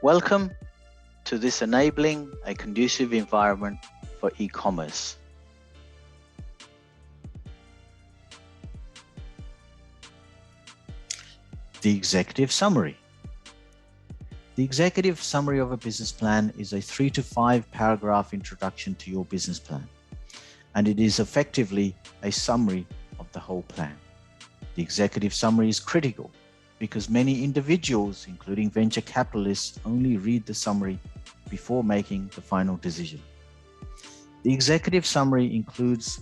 Welcome to this enabling a conducive environment for e-commerce. The executive summary. The executive summary of a business plan is a 3 to 5 paragraph introduction to your business plan, and it is effectively a summary of the whole plan. The executive summary is critical because many individuals, including venture capitalists, only read the summary before making the final decision. The executive summary includes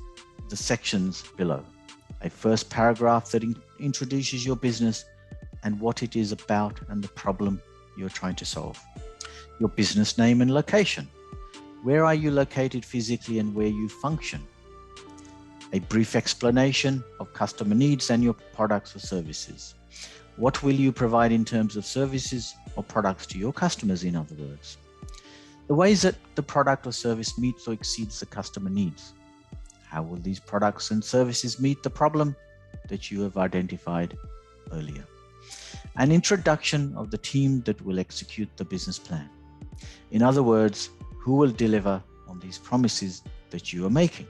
the sections below. A first paragraph that introduces your business and what it is about and the problem you're trying to solve. Your business name and location. Where are you located physically and where you function? A brief explanation of customer needs and your products or services. What will you provide in terms of services or products to your customers, in other words? The ways that the product or service meets or exceeds the customer needs. How will these products and services meet the problem that you have identified earlier? An introduction of the team that will execute the business plan. In other words, who will deliver on these promises that you are making?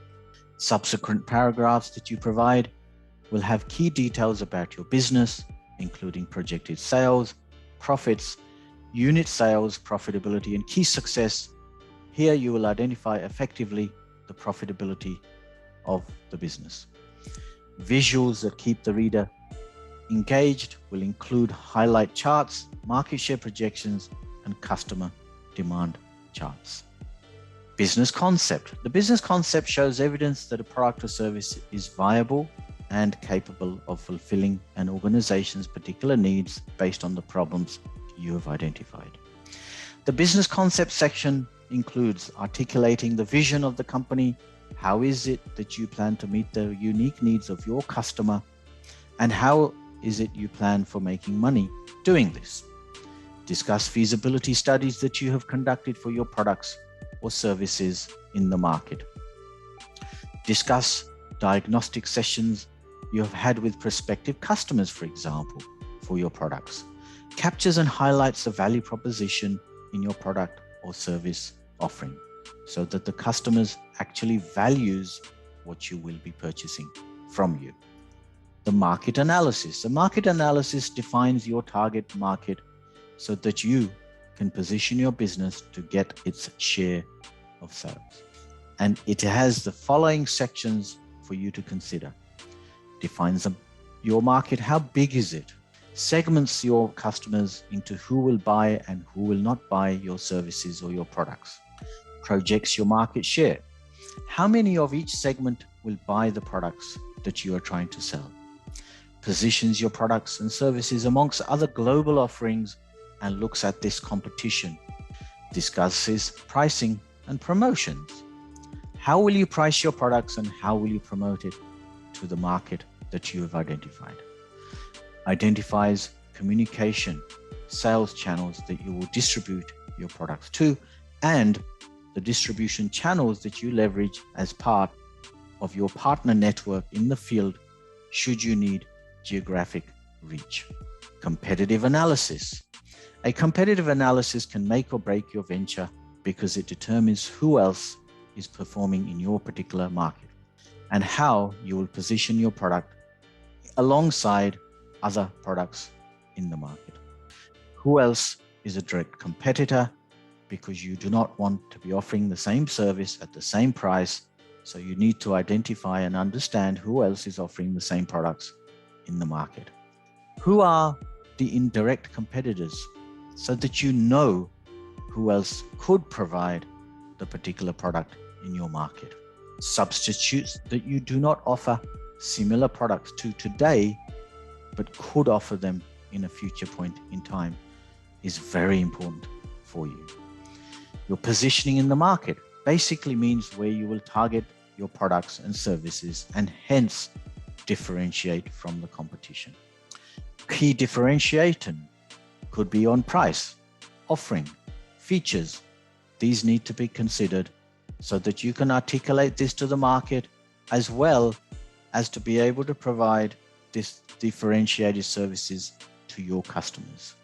Subsequent paragraphs that you provide will have key details about your business, including projected sales, profits, unit sales, profitability, and key success. Here you will identify effectively the profitability of the business. Visuals that keep the reader engaged will include highlight charts, market share projections, and customer demand charts. Business concept. The business concept shows evidence that a product or service is viable and capable of fulfilling an organization's particular needs based on the problems you have identified. The business concept section includes articulating the vision of the company. How is it that you plan to meet the unique needs of your customer? And how is it you plan for making money doing this? Discuss feasibility studies that you have conducted for your products or services in the market. Discuss diagnostic sessions you have had with prospective customers, for example, for your products. Captures and highlights the value proposition in your product or service offering so that the customers actually values what you will be purchasing from you. The market analysis. The market analysis defines your target market so that you can position your business to get its share of sales. And it has the following sections for you to consider. Defines your market. How big is it? Segments your customers into who will buy and who will not buy your services or your products. Projects your market share. How many of each segment will buy the products that you are trying to sell? Positions your products and services amongst other global offerings and looks at this competition. Discusses pricing and promotions. How will you price your products and how will you promote it to the market that you have identified? Identifies communication, sales channels that you will distribute your products to, and the distribution channels that you leverage as part of your partner network in the field should you need geographic reach. Competitive analysis. A competitive analysis can make or break your venture because it determines who else is performing in your particular market and how you will position your product alongside other products in the market. Who else is a direct competitor because you do not want to be offering the same service at the same price, so you need to identify and understand who else is offering the same products in the market. Who are the indirect competitors so that you know who else could provide the particular product in your market. Substitutes that you do not offer similar products to today, but could offer them in a future point in time is very important for you. Your positioning in the market basically means where you will target your products and services and hence differentiate from the competition. Key differentiation could be on price, offering, features. These need to be considered so that you can articulate this to the market as well as to be able to provide this differentiated services to your customers.